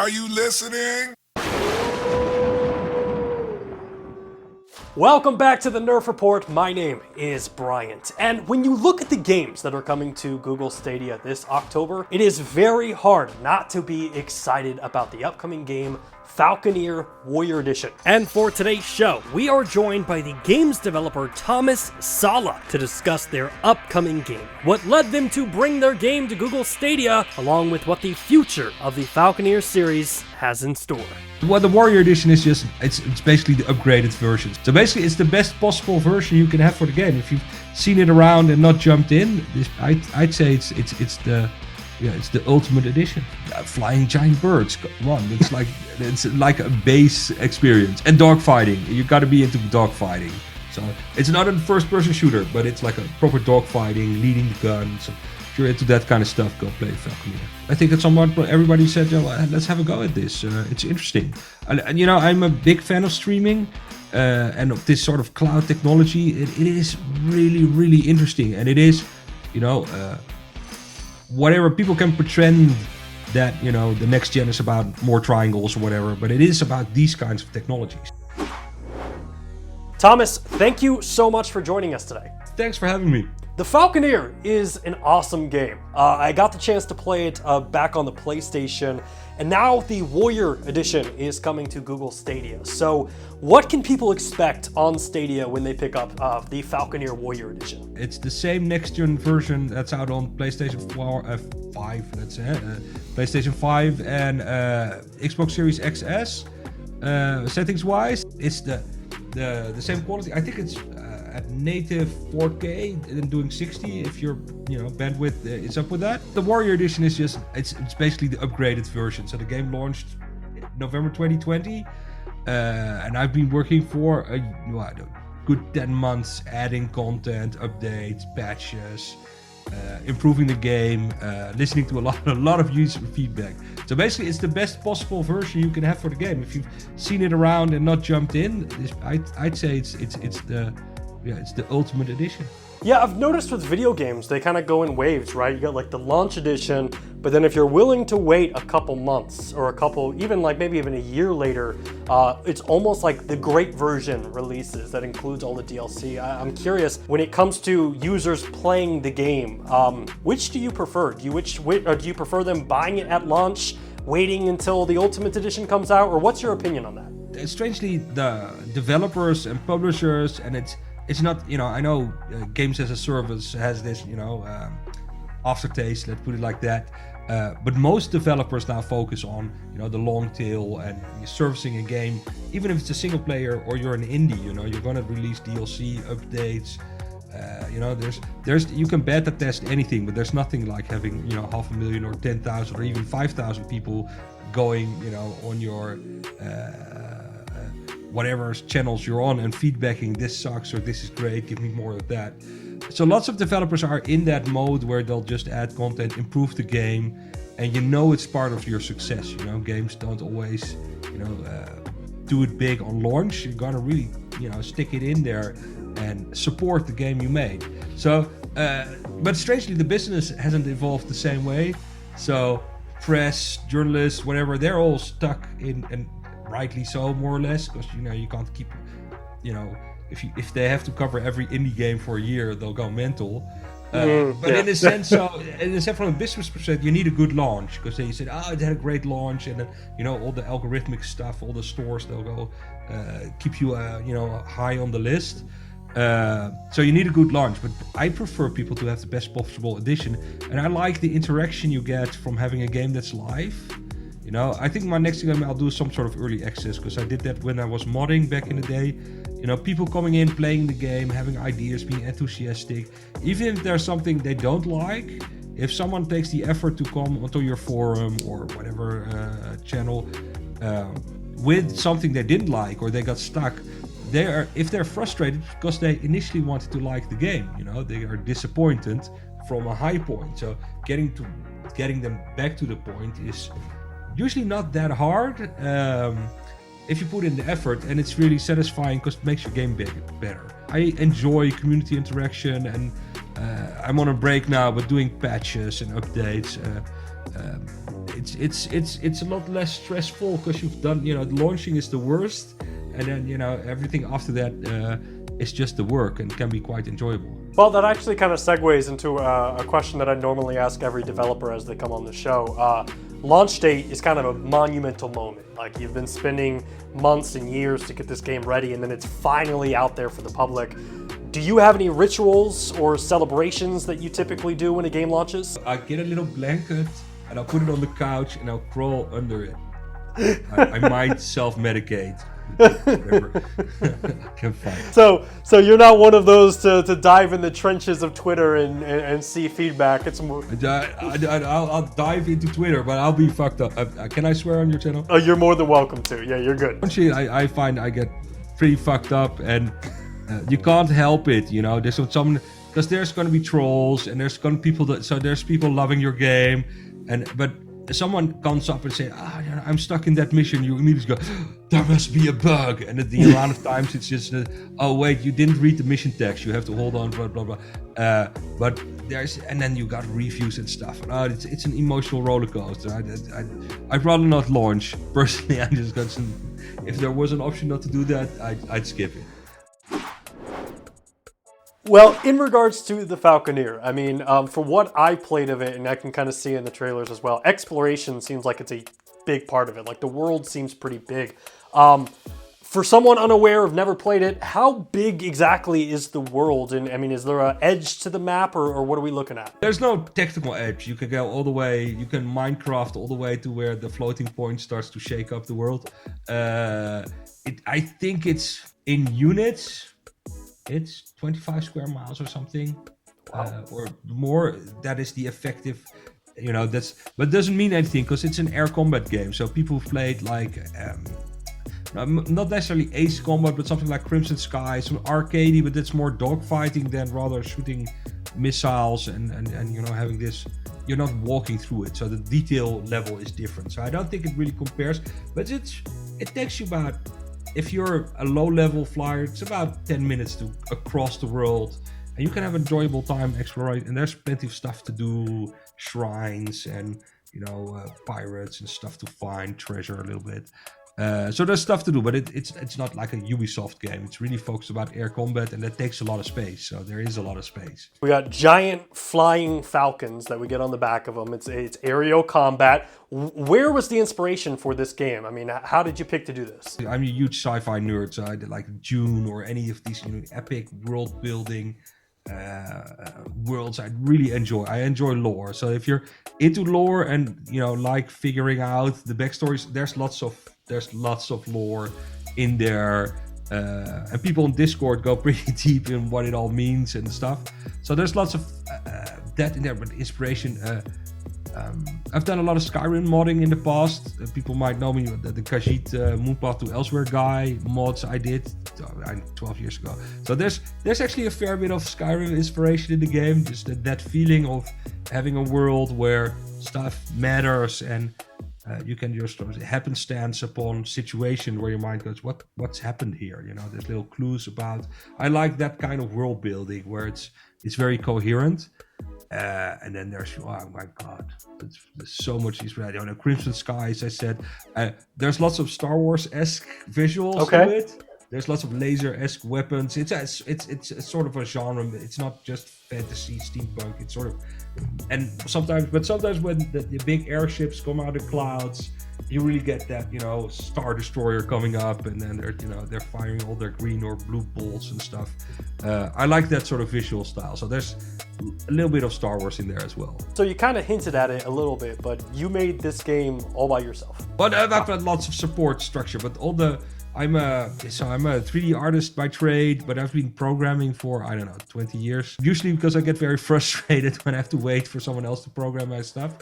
Are you listening? Welcome back to the Nerf Report. My name is Bryant. And when you look at the games that are coming to Google Stadia this October, it is very hard not to be excited about the upcoming game, Falconeer Warrior Edition. And for today's show, we are joined by the games developer Tomas Sala to discuss their upcoming game, what led them to bring their game to Google Stadia, along with what the future of the Falconeer series has in store. Well, the Warrior Edition is just, it's basically the upgraded version. So basically it's the best possible version you can have for the game. If you've seen it around and not jumped in, I'd say it's the ultimate edition. Flying giant birds, come on, it's like a base experience. And dogfighting, you gotta be into dogfighting. So it's not a first-person shooter, but it's like a proper dogfighting, leading the gun. So if you're into that kind of stuff, go play Falconeer. I think at some point everybody said, let's have a go at this. It's interesting. And you know, I'm a big fan of streaming and of this sort of cloud technology. It is really, really interesting. And it is, you know, whatever people can pretend that, you know, the next gen is about more triangles or whatever, but it is about these kinds of technologies. Thomas, thank you so much for joining us today. Thanks for having me. The Falconeer is an awesome game. I got the chance to play it back on the PlayStation, and now the Warrior Edition is coming to Google Stadia. So what can people expect on Stadia when they pick up the Falconeer Warrior Edition? It's the same next-gen version that's out on PlayStation 5, let's say, PlayStation 5 and Xbox Series XS. Settings-wise, it's the same quality. I think it's at native 4K and doing 60 if your bandwidth is up with that. The Warrior Edition is just it's basically the upgraded version. So the game launched November 2020, and I've been working for a good 10 months adding content, updates, patches, improving the game, listening to a lot of user feedback. So basically it's the best possible version you can have for the game. If you've seen it around and not jumped in, I'd say it's the ultimate edition. Yeah, I've noticed with video games, they kind of go in waves, right? You got like the launch edition, but then if you're willing to wait a couple months or maybe even a year later, it's almost like the great version releases that includes all the DLC. I'm curious, when it comes to users playing the game, which do you prefer? Do you prefer them buying it at launch, waiting until the Ultimate Edition comes out, or what's your opinion on that? Strangely, the developers and publishers, and it's not, I know games as a service has this, aftertaste, let's put it like that. But most developers now focus on, the long tail and servicing a game, even if it's a single player or you're an indie, you're going to release DLC updates. You can beta test anything, but there's nothing like having, 500,000 or 10,000 or even 5,000 people going, on your whatever channels you're on and feedbacking, this sucks or this is great, give me more of that. So lots of developers are in that mode where they'll just add content, improve the game, and it's part of your success. Games don't always, do it big on launch. You gotta really, stick it in there and support the game you made. So, but strangely, the business hasn't evolved the same way. So press, journalists, whatever, they're all stuck in, and rightly so, more or less, because you can't keep, if they have to cover every indie game for a year, they'll go mental. In a sense, from a business perspective, you need a good launch, because then you said, it had a great launch, and then all the algorithmic stuff, all the stores, they'll go keep you high on the list. So you need a good launch, but I prefer people to have the best possible edition, and I like the interaction you get from having a game that's live. I think my next game I'll do some sort of early access, because I did that when I was modding back in the day. People coming in, playing the game, having ideas, being enthusiastic. Even if there's something they don't like, if someone takes the effort to come onto your forum or whatever channel with something they didn't like or they got stuck, if they're frustrated because they initially wanted to like the game, they are disappointed from a high point. So getting them back to the point is usually not that hard if you put in the effort, and it's really satisfying because it makes your game better. I enjoy community interaction, and I'm on a break now, but doing patches and updates, it's a lot less stressful because you've done, launching is the worst, and then everything after that is just the work and can be quite enjoyable. Well, that actually kind of segues into a question that I normally ask every developer as they come on the show. Launch date is kind of a monumental moment. Like, you've been spending months and years to get this game ready, and then it's finally out there for the public. Do you have any rituals or celebrations that you typically do when a game launches? I get a little blanket and I'll put it on the couch and I'll crawl under it. I might self-medicate. Whatever I can find. So you're not one of those to dive in the trenches of Twitter and see feedback. It's more. I'll dive into Twitter, but I'll be fucked up. Can I swear on your channel? Oh, you're more than welcome to. Yeah, you're good. Actually, I find I get pretty fucked up, and you can't help it. There's some because there's going to be trolls, and there's going to be people there's people loving your game, but someone comes up and say, I'm stuck in that mission. You immediately go, there must be a bug. And the amount of times it's just, oh wait, you didn't read the mission text. You have to hold on, blah, blah, blah. But and then you got reviews and stuff. It's an emotional roller coaster. I'd rather not launch. Personally, I just got if there was an option not to do that, I'd skip it. Well, in regards to the Falconeer, I mean, for what I played of it, and I can kind of see in the trailers as well, exploration seems like it's a big part of it. Like, the world seems pretty big. For someone unaware of never played it, how big exactly is the world? And I mean, is there an edge to the map, or what are we looking at? There's no technical edge. You can go all the way, you can Minecraft all the way to where the floating point starts to shake up the world. I think it's in units. It's 25 square miles or something. Wow. Or more. That is the effective, but it doesn't mean anything because it's an air combat game. So people who've played like, not necessarily Ace Combat, but something like Crimson Sky, some arcadey, but it's more dogfighting than rather shooting missiles and having this, you're not walking through it. So the detail level is different. So I don't think it really compares, but it takes you about, if you're a low-level flyer, it's about 10 minutes to across the world, and you can have an enjoyable time exploring. And there's plenty of stuff to do, shrines and pirates and stuff to find, treasure a little bit. So there's stuff to do, but it's not like a Ubisoft game. It's really focused about air combat, and that takes a lot of space. So there is a lot of space. We got giant flying falcons that we get on the back of them. It's aerial combat. Where was the inspiration for this game? I mean, how did you pick to do this? I'm a huge sci-fi nerd, so I did like Dune or any of these epic world building worlds I really enjoy. I enjoy lore. So if you're into lore and like figuring out the backstories, there's lots of lore in there, and people on Discord go pretty deep in what it all means and stuff. So there's lots of that in there, but inspiration. I've done a lot of Skyrim modding in the past. People might know me, the Khajiit Moonpath to Elsewhere guy mods I did 12 years ago. So there's actually a fair bit of Skyrim inspiration in the game. Just that feeling of having a world where stuff matters and you can just sort of happenstance upon situation where your mind goes, what's happened here? There's little clues about. I like that kind of world building where it's very coherent. And then there's, oh my god, there's so much inspiration. Crimson Sky, as I said, there's lots of Star Wars-esque visuals to it. There's lots of laser-esque weapons. It's sort of a genre. It's not just fantasy, steampunk. It's sort of, and sometimes when the big airships come out of clouds, you really get that, Star Destroyer coming up, and then they're firing all their green or blue bolts and stuff. I like that sort of visual style. So there's a little bit of Star Wars in there as well. So you kind of hinted at it a little bit, but you made this game all by yourself. But I've had lots of support structure. But I'm a 3D artist by trade, but I've been programming for 20 years. Usually because I get very frustrated when I have to wait for someone else to program my stuff.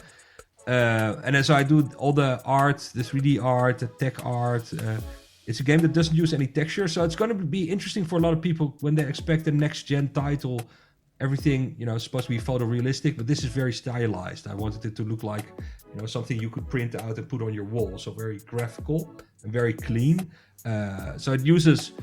And then so I do all the art, the 3D art, the tech art. It's a game that doesn't use any texture, so it's going to be interesting for a lot of people when they expect a next-gen title. Everything, is supposed to be photorealistic, but this is very stylized. I wanted it to look like, something you could print out and put on your wall. So very graphical. and very clean. So it uses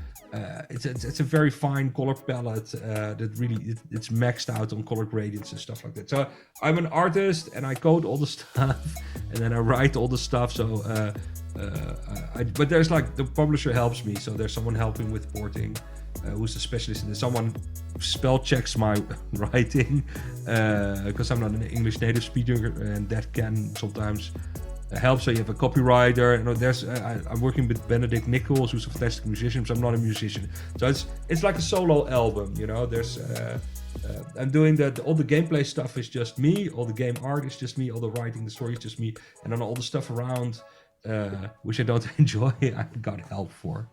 it's a very fine color palette that really it's maxed out on color gradients and stuff like that. So I'm an artist and I code all the stuff and then I write all the stuff. So but there's like the publisher helps me. So there's someone helping with porting who's a specialist in this. Someone spell checks my writing because I'm not an English native speaker, and that can sometimes help. So you have a copywriter, and I'm working with Benedict Nichols, who's a fantastic musician, so I'm not a musician. So it's like a solo album, there's I'm doing all the gameplay stuff is just me, all the game art is just me, all the writing, the story is just me, and then all the stuff around which I don't enjoy, I got help for.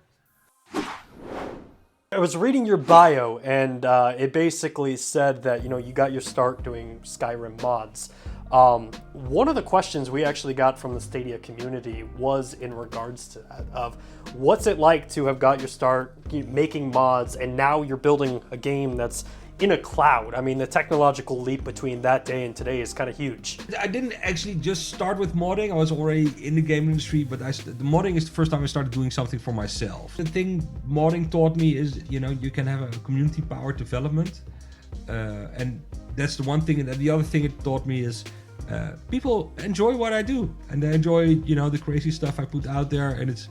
I was reading your bio, and it basically said that you got your start doing Skyrim mods. One of the questions we actually got from the Stadia community was in regards to that, of what's it like to have got your start making mods, and now you're building a game that's in a cloud. I mean, the technological leap between that day and today is kind of huge. I didn't actually just start with modding. I was already in the game industry, but the modding is the first time I started doing something for myself. The thing modding taught me is, you can have a community-powered development, and that's the one thing. And the other thing it taught me is people enjoy what I do, and they enjoy, the crazy stuff I put out there, and it's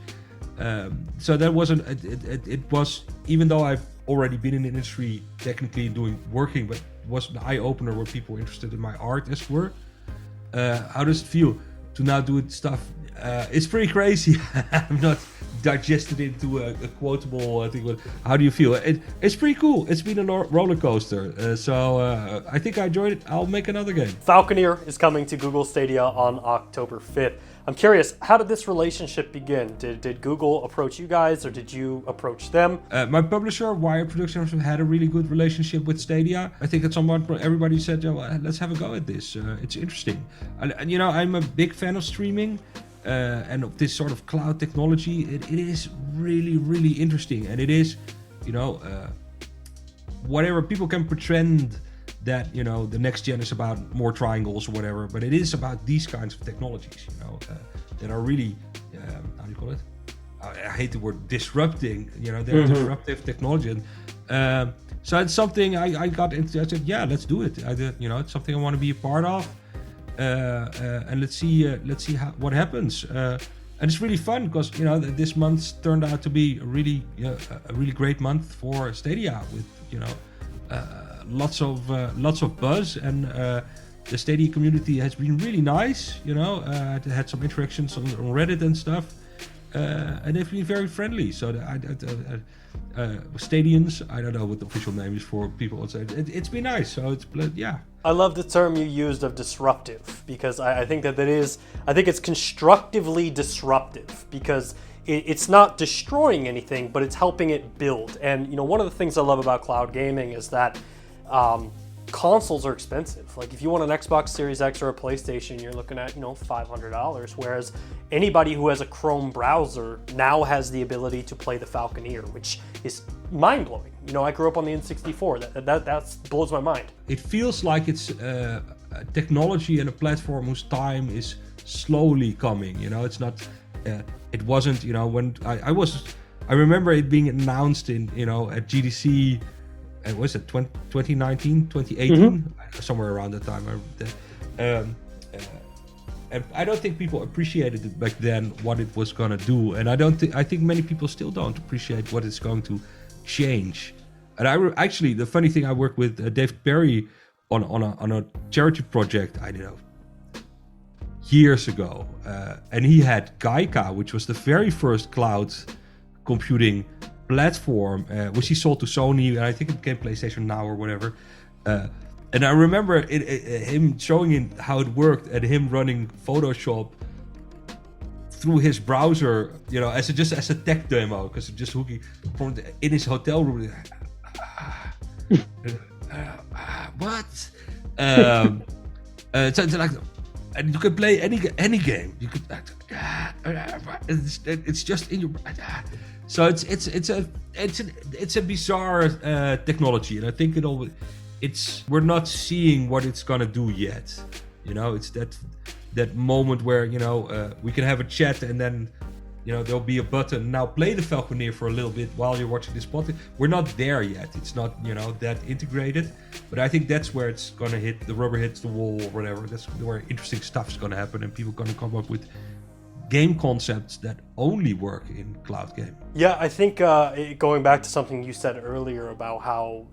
so that wasn't. It was, even though I've already been in the industry technically working, but it was an eye-opener where people were interested in my art as were. How does it feel to now do stuff? It's pretty crazy. I'm not digested into a quotable thing, but how do you feel? It's pretty cool. It's been a roller coaster. So I think I enjoyed it. I'll make another game. Falconeer is coming to Google Stadia on October 5th. I'm curious, how did this relationship begin? Did Google approach you guys, or did you approach them? My publisher, Wire Productions, had a really good relationship with Stadia. I think at some point everybody said, let's have a go at this. It's interesting. I'm a big fan of streaming. And of this sort of cloud technology, it is really, really interesting. And it is, whatever people can pretend that, the next gen is about more triangles or whatever, but it is about these kinds of technologies, that are really, how do you call it? I hate the word disrupting, they're disruptive technology. And, so it's something I got into. I said, yeah, let's do it. It's something I want to be a part of. And let's see what happens. And it's really fun because this month turned out to be a really great month for Stadia with lots of buzz, and the Stadia community has been really nice. I had some interactions on Reddit and stuff, and they've been very friendly. So Stadians, I don't know what the official name is for people. It's been nice. So yeah. I love the term you used of disruptive, because I think that I think it's constructively disruptive, because it's not destroying anything, but it's helping it build. And one of the things I love about cloud gaming is that consoles are expensive. Like if you want an Xbox Series X or a PlayStation, you're looking at $500, whereas anybody who has a Chrome browser now has the ability to play the Falconeer, which is mind-blowing. I grew up on the N64. That blows my mind. It feels like it's a technology and a platform whose time is slowly coming. It's not. It wasn't. When I remember it being announced in at GDC. Was it 2019, 2018, somewhere around that time. And I don't think people appreciated it back then what it was gonna do, and I think many people still don't appreciate what it's going to change. And actually, the funny thing, I worked with David Perry on a charity project, I don't know, years ago, and he had Gaika, which was the very first cloud computing platform, which he sold to Sony, and I think it became PlayStation Now or whatever. And I remember him showing how it worked, and him running Photoshop through his browser, as a tech demo, because just hooking from in his hotel room. What? So it's like, and you could play any game. You could. It's just in your. So it's a bizarre technology, and I think we're not seeing what it's gonna do yet. It's that moment where we can have a chat, and then there'll be a button, now play the Falconeer for a little bit while you're watching this podcast. We're not there yet. It's not, that integrated. But I think that's where it's going to hit, the rubber hits the wall or whatever. That's where interesting stuff's going to happen and people are going to come up with game concepts that only work in cloud game. Yeah, I think going back to something you said earlier about how,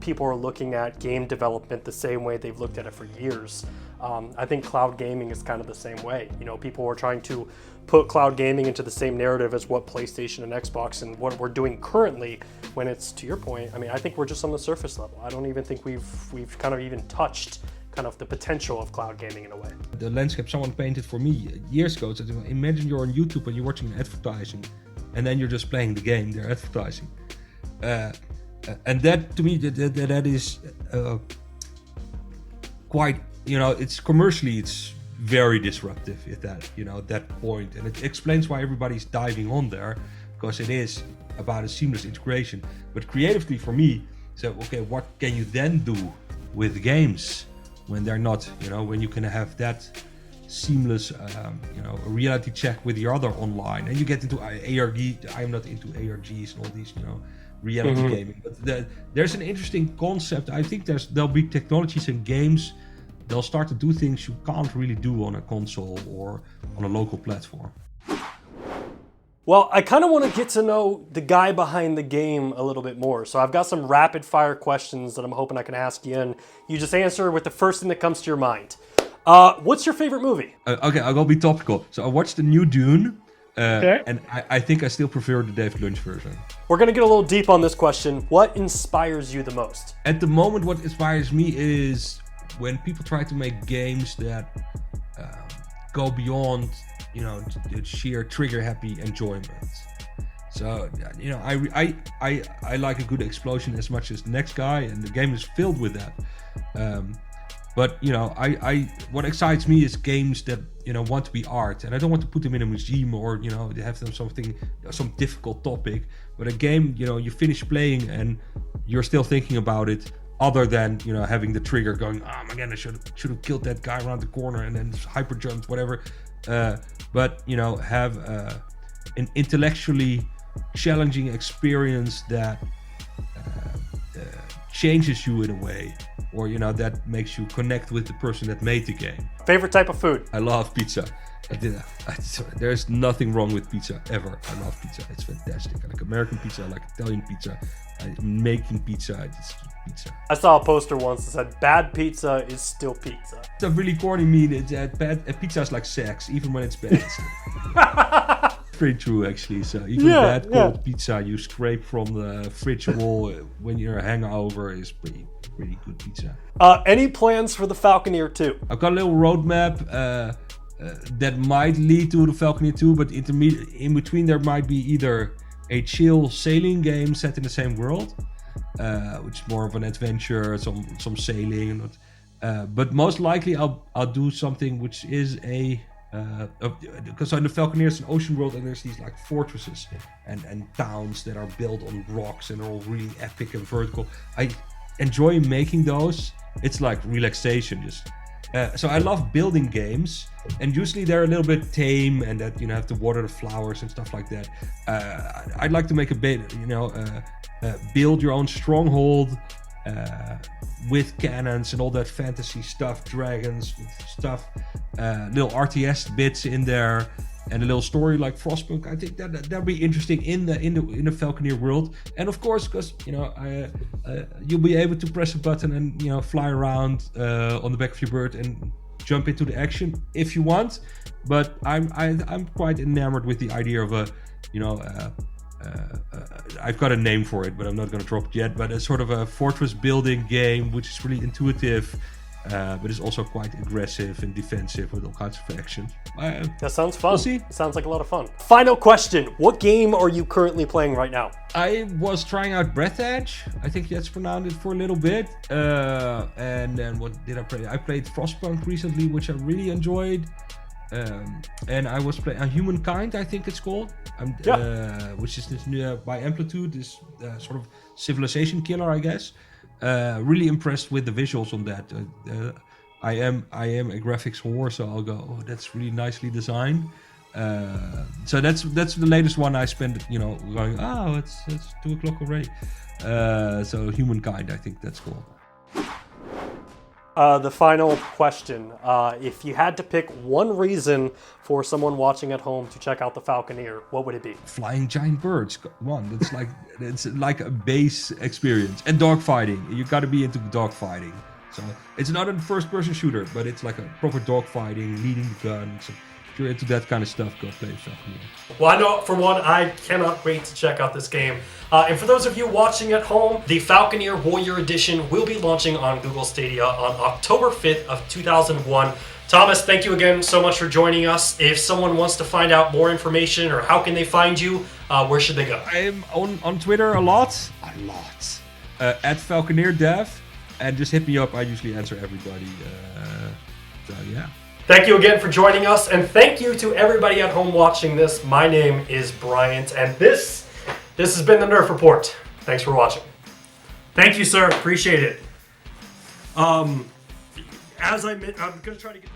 people are looking at game development the same way they've looked at it for years. I think cloud gaming is kind of the same way. People are trying to put cloud gaming into the same narrative as what PlayStation and Xbox and what we're doing currently, when it's, to your point, I think we're just on the surface level. I don't even think we've kind of even touched kind of the potential of cloud gaming in a way. The landscape someone painted for me years ago, so imagine you're on YouTube and you're watching advertising and then you're just playing the game they're advertising. And that, to me, that is quite, it's commercially, it's very disruptive at that point. And it explains why everybody's diving on there, because it is about a seamless integration. But creatively for me, so, okay, what can you then do with games when they're not, when you can have that seamless, a reality check with your other online, and you get into ARG. I'm not into ARGs and all these, reality gaming. But there's an interesting concept. I think there'll be technologies and games. They'll start to do things you can't really do on a console or on a local platform. Well, I kind of want to get to know the guy behind the game a little bit more. So I've got some rapid fire questions that I'm hoping I can ask you, and you just answer with the first thing that comes to your mind. What's your favorite movie? Okay, I'll be topical. So I watched the new Dune, Okay. and I think I still prefer the David Lynch version. We're going to get a little deep on this question. What inspires you the most? At the moment, what inspires me is when people try to make games that go beyond, the sheer trigger-happy enjoyment. So, I like a good explosion as much as the next guy, and the game is filled with that. But what excites me is games that want to be art, and I don't want to put them in a museum or have them some difficult topic. But a game, you finish playing and you're still thinking about it, other than having the trigger going, oh my god, I should have killed that guy around the corner and then hyper jumped, whatever. But have an intellectually challenging experience that changes you in a way, or that makes you connect with the person that made the game. Favorite type of food? I love pizza. There's nothing wrong with pizza ever. I love pizza. It's fantastic. I like American pizza. I like Italian pizza. Making pizza. It's pizza. I saw a poster once that said, "Bad pizza is still pizza." It's a really corny meme. It's bad. Pizza is like sex, even when it's bad. Pretty true, actually. So even bad cold pizza you scrape from the fridge wall when you're hangover is pretty good pizza. Any plans for the Falconeer 2? I've got a little roadmap that might lead to the Falconeer 2, but in between there might be either a chill sailing game set in the same world, which is more of an adventure, some sailing, but most likely I'll do something which is because in the Falconeer it's an ocean world and there's these like fortresses and towns that are built on rocks and are all really epic and vertical. I enjoy making those. It's like relaxation just. So I love building games, and usually they're a little bit tame and that have to water the flowers and stuff like that. I'd like to make a bit, build your own stronghold with cannons and all that fantasy stuff, dragons stuff, little RTS bits in there, and a little story like Frostpunk. I think that'd be interesting in the Falconeer world. And of course, because you'll be able to press a button and fly around on the back of your bird and jump into the action if you want. But I'm quite enamored with the idea of I've got a name for it, but I'm not going to drop it yet. But it's sort of a fortress building game, which is really intuitive, but it's also quite aggressive and defensive with all kinds of action. That sounds fun. We'll see. Sounds like a lot of fun. Final question. What game are you currently playing right now? I was trying out Breath Edge. I think that's pronounced it for a little bit. And then what did I play? I played Frostpunk recently, which I really enjoyed. And I was playing Humankind, I think it's called, which is this new by Amplitude, this sort of civilization killer, I guess. Really impressed with the visuals on that. I am a graphics whore, so I'll go, oh, that's really nicely designed. So that's the latest one I spent, going, oh, it's 2 o'clock already. So Humankind, I think that's cool. The final question. If you had to pick one reason for someone watching at home to check out the Falconeer, what would it be? Flying giant birds, come on, it's like a base experience. And dogfighting, you gotta be into dogfighting. So it's not a first-person shooter, but it's like a proper dogfighting, leading the gun. So if you're into that kind of stuff, go play Falconeer. Well, I know for one, I cannot wait to check out this game. And for those of you watching at home, the Falconeer Warrior Edition will be launching on Google Stadia on October 5th of 2001. Thomas, thank you again so much for joining us. If someone wants to find out more information or how can they find you, where should they go? I'm on Twitter a lot. At Falconeer Dev. And just hit me up. I usually answer everybody. So yeah. Thank you again for joining us, and thank you to everybody at home watching this. My name is Bryant, and this has been the Nerf Report. Thanks for watching. Thank you, sir. Appreciate it. I'm gonna try to get.